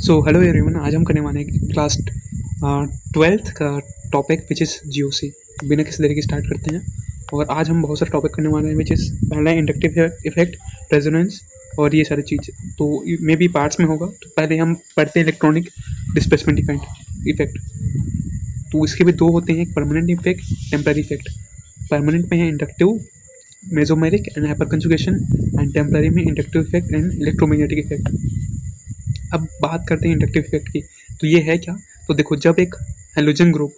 So hello everyone, आज हम करने वाले हैं क्लास 12th का टॉपिक विच इज़ जीओसी। बिना किसी देरी के स्टार्ट करते हैं। और आज हम बहुत सारे टॉपिक करने वाले हैं विच इज़ पहला इंडक्टिव इफेक्ट, रेजोनेंस और ये सारी चीज़। तो मे बी पार्ट्स में होगा। तो पहले हम पढ़ते हैं इलेक्ट्रॉनिक डिस्प्लेसमेंट इफेक्ट। तो इसके भी दो होते हैं, एक permanent effect, temporary effect. Permanent में है inductive, mesomeric and hyperconjugation, and temporary में inductive effect and electromagnetic effect. अब बात करते हैं इंडक्टिव इफेक्ट की। तो ये है क्या? तो देखो, जब एक हेलोजन ग्रुप,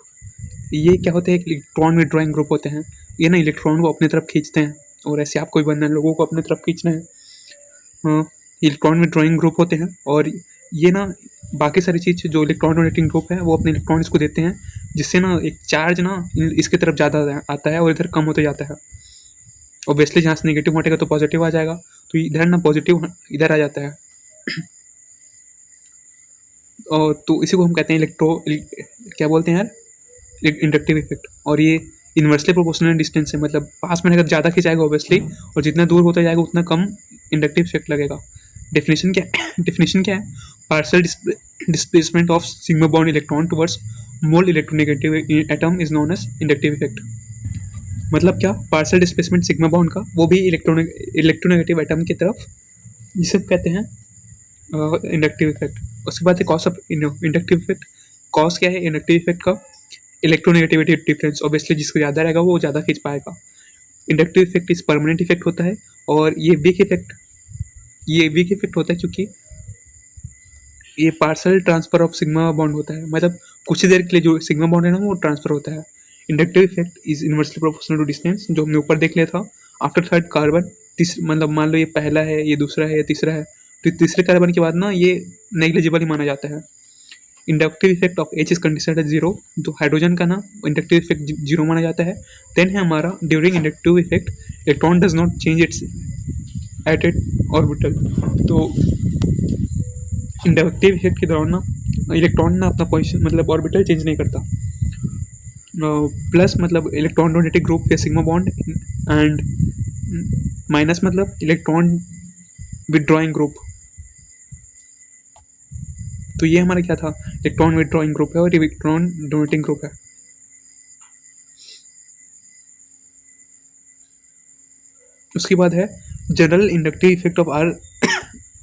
ये क्या होते हैं, एक इलेक्ट्रॉन विड्रॉइंग ग्रुप होते हैं। ये ना इलेक्ट्रॉन को अपनी तरफ खींचते हैं, और ऐसे आपको भी बनना है, लोगों को अपनी तरफ खींचना है। इलेक्ट्रॉन विड्रॉइंग ग्रुप होते हैं, और ये ना बाकी सारी चीज़ जो इलेक्ट्रॉन डोनेटिंग ग्रुप है वो अपने इलेक्ट्रॉन्स को देते हैं, जिससे ना एक चार्ज ना इसके तरफ ज़्यादा आता है और इधर कम होते जाता है। ऑब्वियसली जहाँ से नेगेटिव हटेगा तो पॉजिटिव आ जाएगा, तो इधर ना पॉजिटिव इधर आ जाता है। और तो इसी को हम कहते हैं क्या बोलते हैं यार, इंडक्टिव इफेक्ट। और ये इन्वर्सली प्रोपोर्शनल डिस्टेंस है, मतलब पास में अगर ज़्यादा खिंचाएगा ऑब्वियसली, और जितना दूर होता जाएगा उतना कम इंडक्टिव इफेक्ट लगेगा। डेफिनेशन क्या है? डेफिनेशन क्या है? Partial displacement of sigma bond electron towards more electronegative atom is known as inductive effect. मतलब क्या? पार्शियल डिस्प्लेसमेंट सिग्मा बॉन्ड का, वो भी इलेक्ट्रोनेगेटिव एटम की तरफ, जिसे कहते हैं इंडक्टिव इफेक्ट। उसके बाद cos of inductive effect. Cos क्या है इंडक्टिव इफेक्ट का? Electronegativity difference. ऑब्वियसली जिसको ज़्यादा रहेगा वो ज़्यादा खींच पाएगा। इंडक्टिव इफेक्ट इस परमानेंट इफेक्ट होता है, और ये वीक इफेक्ट होता है क्योंकि ये parcel transfer of sigma bond होता है। मतलब कुछ ही देर के लिए जो सिग्मा बॉन्ड है ना वो ट्रांसफर होता है। Inductive effect is inversely proportional to distance, जो हमने ऊपर देख लिया था। आफ्टर थर्ड कार्बन, मतलब मान लो ये पहला है, ये दूसरा है, ये तीसरा है, तो तीसरे कार्बन के बाद ना ये नेग्लिजिबल ही माना जाता है। Inductive effect of H is conditioned as zero, तो हाइड्रोजन का ना इंडक्टिव इफेक्ट जीरो माना जाता है। देन है हमारा during inductive effect electron does not change it's at it orbital. तो इंडक्टिव इफेक्ट के दौरान ना इलेक्ट्रॉन ना अपना पोजिशन, मतलब ऑर्बिटल चेंज नहीं करता। प्लस मतलब इलेक्ट्रॉन डोनेटिंग ग्रुप के सिग्मा बॉन्ड, एंड माइनस मतलब इलेक्ट्रॉन विड्रॉइंग ग्रुप। तो ये हमारा क्या था? इलेक्ट्रॉन विड्रॉइंग ग्रुप है और इलेक्ट्रॉन डोनेटिंग ग्रुप है। उसके बाद है general inductive effect of R.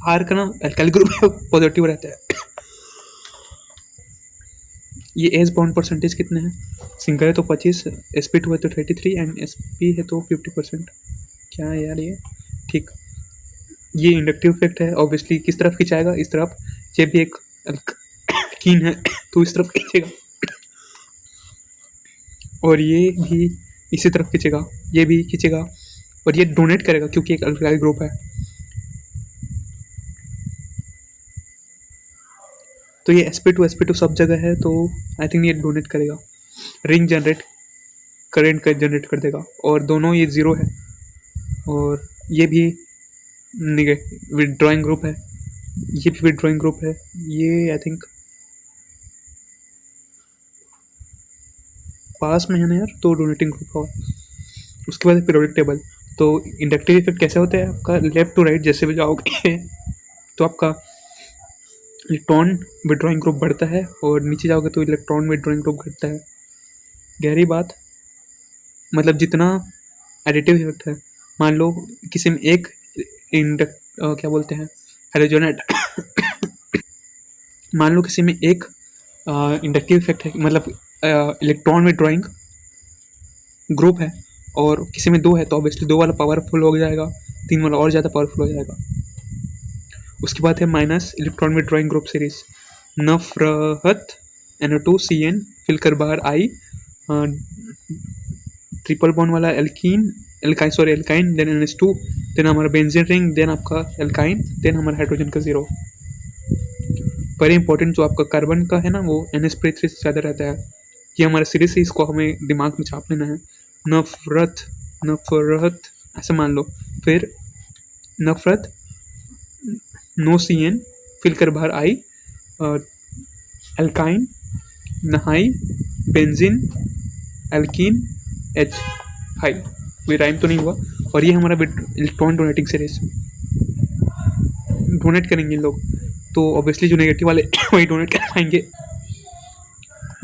R का ना एल्काइल ग्रुप पॉजिटिव रहता है। ये एस बॉन्ड परसेंटेज कितने हैं? सिंगल है तो 25, sp2 है तो 33, एंड sp है तो 50%। क्या है यार ये? ठीक। ये इंडक्टिव इफेक्ट है। ऑब्वियसली किस तरफ खिंचाएगा? इस तरफ। ये भी एक कीन है तो इस तरफ खींचेगा, और ये भी इसी तरफ खींचेगा, ये भी खींचेगा, और ये डोनेट करेगा क्योंकि एक अल्काइल ग्रुप है। तो ये sp2 सब जगह है, तो आई थिंक ये डोनेट करेगा, रिंग जनरेट, करंट का जनरेट कर देगा। और दोनों ये ज़ीरो है, और ये भी विड्रॉइंग ग्रुप है, ये भी विड्रॉइंग ग्रुप है। ये आई थिंक पास में है ना यार, तो डोनेटिंग ग्रुप होगा। उसके बाद पीरियोडिक टेबल। तो इंडक्टिव इफेक्ट कैसे होता है आपका? लेफ्ट टू राइट जैसे भी जाओगे तो आपका इलेक्ट्रॉन विड्रॉइंग ग्रुप बढ़ता है, और नीचे जाओगे तो इलेक्ट्रॉन विड्रॉइंग ग्रुप घटता है। गहरी बात, मतलब जितना एडिटिव इफेक्ट है, मान लो किसी में एक क्या बोलते हैं, हाइड्रोजन मान लो किसी में एक इंडक्टिव इफेक्ट है, मतलब इलेक्ट्रॉन विड्रॉइंग ग्रुप है, और किसी में दो है, तो ऑब्वियसली दो वाला पावरफुल हो जाएगा, तीन वाला और ज़्यादा पावरफुल हो जाएगा। उसके बाद है minus electron withdrawing group series. नफरत NO2CN फिलकर बाहर आई, ट्रिपल बॉन्ड वाला एल्काइन, देन NH2, देन हमारा बेंजीन रिंग, देन आपका एल्काइन, देन हमारा हाइड्रोजन का जीरो। वेरी इंपॉर्टेंट, जो आपका कार्बन का है ना वो NH3 से ज़्यादा रहता है। ये हमारा सीरीज है, इसको हमें दिमाग में छाप लेना है। नफरत ऐसे मान लो। फिर नफरत, नो CN फिलकर बाहर आई, एल्काइन, नहाई, बेंजीन, एल्कीन, H हाई। कोई राइम तो नहीं हुआ। और ये हमारा इलेक्ट्रॉन डोनेटिंग सीरीज, डोनेट करेंगे लोग। तो ऑब्वियसली जो नेगेटिव वाले वही डोनेट कर पाएंगे।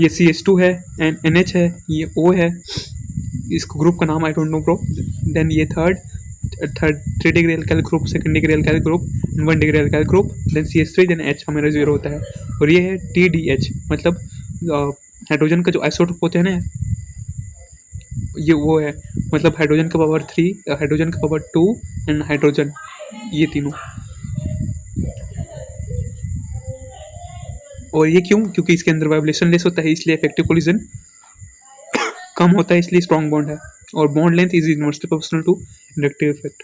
ये CH2 है, NH है, ये O है, इसको ग्रुप का नाम I don't know bro. Then ये third 3 degree alkyl group, second degree alkyl group, 1 degree alkyl group, then CH3, then H हमारा 0 होता है। और ये है TDH, मतलब हाइड्रोजन का जो आइसोटोप होते हैं ना, ये वो है, मतलब हाइड्रोजन का पावर 3, हाइड्रोजन का पावर 2 एंड हाइड्रोजन, ये तीनों। और ये क्यों? क्योंकि इसके अंदर वाइब्रेशन लेस होता है, इसलिए इफेक्टिव कोलिजन कम होता है, इसलिए स्ट्रॉन्ग बॉन्ड है। और bond length is inversely proportional to inductive effect.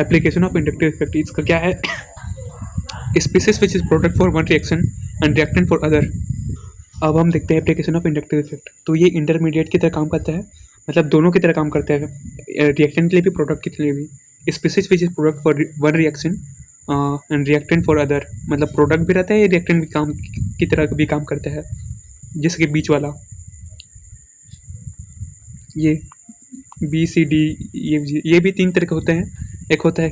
Application of inductive effect इसका क्या है? Species which is product for one reaction and reactant for other. अब हम देखते हैं एप्लीकेशन ऑफ इंडक्टिव इफेक्ट। तो ये इंटरमीडिएट की तरह काम करता है, मतलब दोनों की तरह काम करता है, रिएक्टेंट के लिए भी प्रोडक्ट के लिए भी। Species which is product for one reaction and reactant for other, मतलब प्रोडक्ट भी रहता है, रिएक्टेंट भी काम की तरह भी काम करता है। जैसे कि बीच वाला ये BCD, ये भी 3 तरह के होते हैं। एक होता है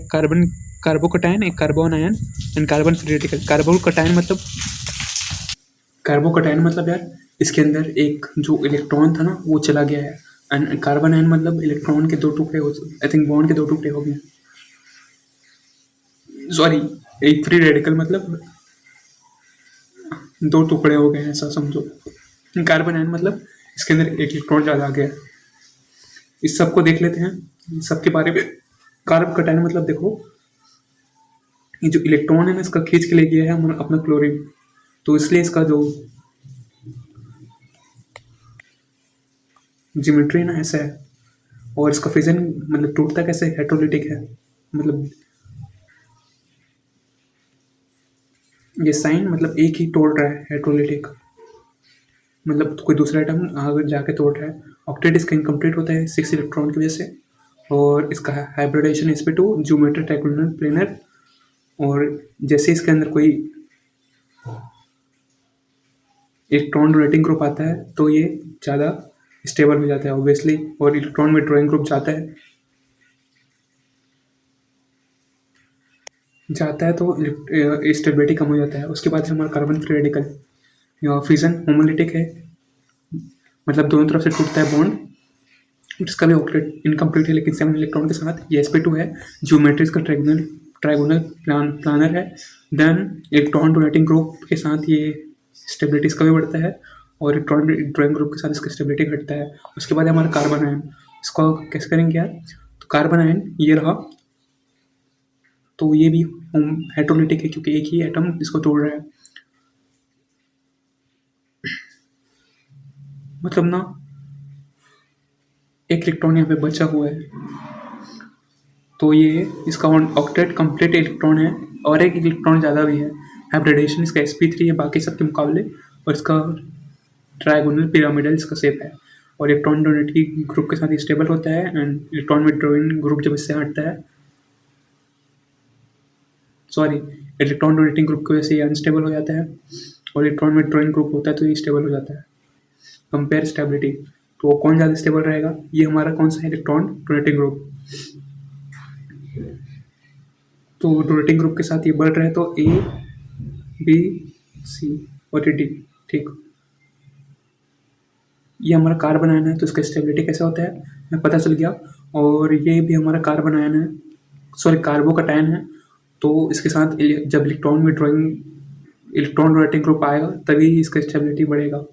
कार्बोकटायन, एक carbon ion and carbon free radical. Carbocation मतलब यार इसके अंदर एक जो इलेक्ट्रॉन था ना वो चला गया है, एंड कार्बन आयन मतलब इलेक्ट्रॉन के 2 टुकड़े हो, आई थिंक बॉन्ड के 2 टुकड़े हो गए। सॉरी, एक फ्री रेडिकल मतलब 2 टुकड़े हो गए हैं, ऐसा समझो। कार्बन आयन मतलब इसके अंदर एक इलेक्ट्रॉन ज़्यादा आ गया। इस सब को देख लेते हैं, इन सब के बारे में। कार्बोकटायन मतलब देखो, ये जो इलेक्ट्रॉन है ना इसका खींच के ले गया है हम अपना क्लोरीन, तो इसलिए इसका जो ज्योमेट्री ना ऐसा है। और इसका फिजन मतलब टूटता कैसे, हेट्रोलिटिक है, मतलब ये साइन मतलब एक ही तोड़ रहा है, हेट्रोलिटिक मतलब कोई दूसरा आइटम आगे जाके तोड़ रहा है। ऑक्टेट इसका इनकम्प्लीट होता है 6 इलेक्ट्रॉन की वजह से। और इसका hybridisation sp2 geometry trigonal planar. और जैसे इसके अंदर कोई इलेक्ट्रॉन डोनेटिंग ग्रुप आता है तो ये ज़्यादा स्टेबल हो जाता है ऑब्वियसली, और इलेक्ट्रॉन विड्रॉइंग ग्रुप जाता है तो स्टेबिलिटी कम हो जाता है। उसके बाद है हमारा carbon free radical. Fission homolytic है, मतलब दोनों तरफ से टूटता है बॉन्ड। इसका भी ऑक्टेट इनकम्प्लीट है लेकिन 7 इलेक्ट्रॉन के साथ। ये sp2 है, ज्योमेट्री इसका ट्राइगोनल प्लानर है। देन इलेक्ट्रॉन डोनेटिंग ग्रुप के साथ ये स्टेबिलिटी इसका भी बढ़ता है, और इलेक्ट्रॉन ड्राइंग ग्रुप के साथ इसका स्टेबिलिटी घटता है। उसके बाद हमारा कार्बन आयन, इसको कैसे करेंगे यार? तो कार्बन आयन ये रहा, तो ये भी हेट्रोलिटिक है क्योंकि एक ही एटम इसको तोड़ रहा है। मतलब ना एक इलेक्ट्रॉन यहाँ पे बचा हुआ है, तो ये इसका ऑक्टेट कंप्लीट इलेक्ट्रॉन है, और एक इलेक्ट्रॉन ज़्यादा भी है। हाइब्रिडाइजेशन इसका sp3 है बाकी सबके मुकाबले, और इसका ट्राइगोनल पिरामिडल इसका शेप है। और इलेक्ट्रॉन डोनेटिंग ग्रुप के साथ स्टेबल होता है, एंड इलेक्ट्रॉन विड्रॉइंग ग्रुप जब इससे हटता है, सॉरी, इलेक्ट्रॉन डोनेटिंग ग्रुप की वजह से ये अनस्टेबल हो जाता है, और इलेक्ट्रॉन विड्रॉइंग ग्रुप होता है तो ये स्टेबल हो जाता है। कंपेयर स्टेबिलिटी, तो कौन ज़्यादा स्टेबल रहेगा? ये हमारा कौन सा है? Electron donating group. तो डोनेटिंग ग्रुप के साथ ये बढ़ रहा है, तो A B C और D, ठीक। ये हमारा कार्बन आयन है, तो इसका स्टेबिलिटी कैसा होता है हमें पता चल गया। और ये भी हमारा कार्बन आयन है, सॉरी कार्बोकटायन है, तो इसके साथ जब इलेक्ट्रॉन डोनेटिंग ग्रुप आएगा तभी इसका स्टेबिलिटी बढ़ेगा।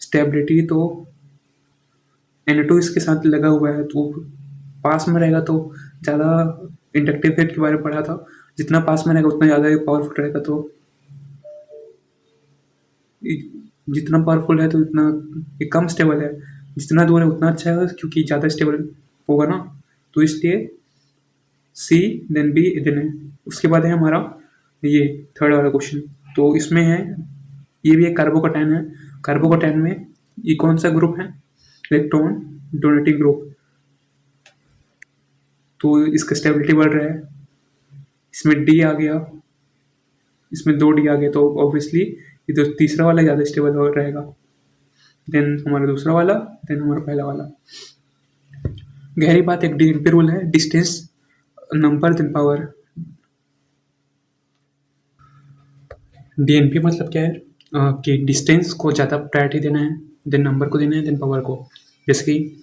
स्टेबिलिटी तो Na2 इसके साथ लगा हुआ है, तो पास में रहेगा तो ज़्यादा इंडक्टिव इफेक्ट के बारे में पढ़ा था, जितना पास में रहेगा उतना ज़्यादा पावरफुल रहेगा। तो जितना पावरफुल है तो उतना ये कम स्टेबल है, जितना दूर है उतना अच्छा है क्योंकि ज़्यादा स्टेबल होगा ना, तो इसलिए C then B then A। उसके बाद है हमारा ये थर्ड वाला क्वेश्चन, तो इसमें है ये भी एक कार्बोकटायन है। कार्बोकटायन में ये कौन सा ग्रुप है? इलेक्ट्रॉन डोनेटिंग ग्रुप, तो इसका स्टेबिलिटी बढ़ रहा है। इसमें D आ गया, इसमें 2 D आ गए, तो ऑब्वियसली ये तो तीसरा वाला ज़्यादा स्टेबल हो रहेगा, देन हमारा दूसरा वाला, देन हमारा पहला वाला। गहरी बात एक DMP रूल है, distance number then power. DNP मतलब क्या है? कि डिस्टेंस को ज़्यादा प्रायोरिटी देना है, देन नंबर को देना है, देन पावर को। जैसे कि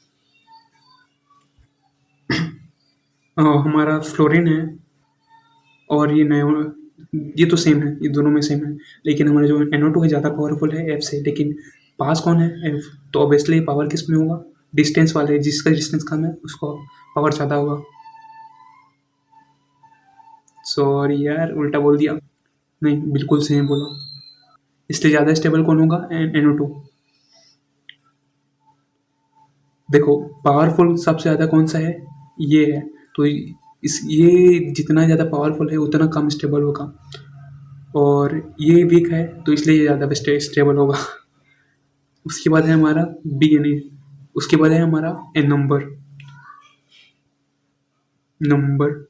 हमारा फ्लोरीन है और ये नयो, ये तो सेम है, ये दोनों में सेम है। लेकिन हमारा जो NO2 है ज़्यादा पावरफुल है एफ से, लेकिन पास कौन है? एफ। तो ऑब्वियसली पावर किस में होगा? डिस्टेंस वाले, जिसका डिस्टेंस कम है उसको पावर ज़्यादा होगा। सॉरी यार, उल्टा बोल दिया। नहीं, बिल्कुल सेम बोला। इसलिए ज़्यादा स्टेबल कौन होगा? NO2। देखो, पावरफुल सबसे ज़्यादा कौन सा है? ये है। तो इस ये जितना ज़्यादा पावरफुल है उतना कम स्टेबल होगा, और ये वीक है तो इसलिए ये ज़्यादा स्टेबल होगा। उसके बाद है हमारा DNA। उसके बाद है हमारा नंबर। नंबर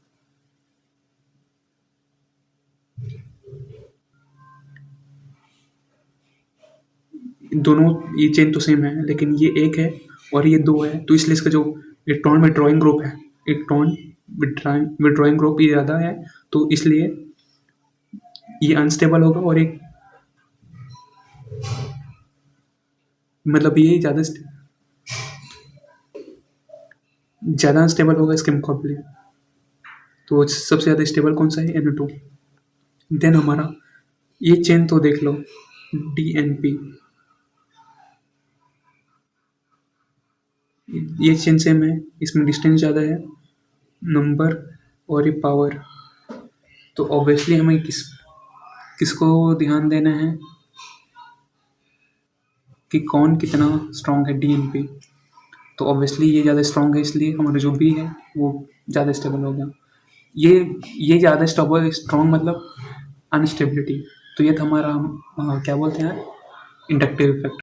दोनों, ये चेन तो सेम है, लेकिन ये एक है और ये दो है, तो इसलिए इसका जो इलेक्ट्रॉन विड्रॉइंग ग्रुप है, इलेक्ट्रॉन विड्रॉइंग ग्रुप ये ज़्यादा है, तो इसलिए ये अनस्टेबल होगा। और एक मतलब ये ज़्यादा अनस्टेबल होगा इसके मुकाबले। तो सबसे ज़्यादा स्टेबल कौन सा है? NO2। देन हमारा ये चेन तो देख लो, DNP। ये चेन सेम है, इसमें डिस्टेंस ज़्यादा है, नंबर और ये पावर। तो ऑब्वियसली हमें किसको ध्यान देना है कि कौन कितना स्ट्रांग है? DNP। तो ऑब्वियसली ये ज़्यादा स्ट्रांग है, इसलिए हमारा जो बी है वो ज़्यादा स्टेबल हो गया। ये ये ज़्यादा स्टेबल स्ट्रांग मतलब अनस्टेबिलिटी। तो ये था हमारा क्या बोलते हैं, इंडक्टिव इफेक्ट।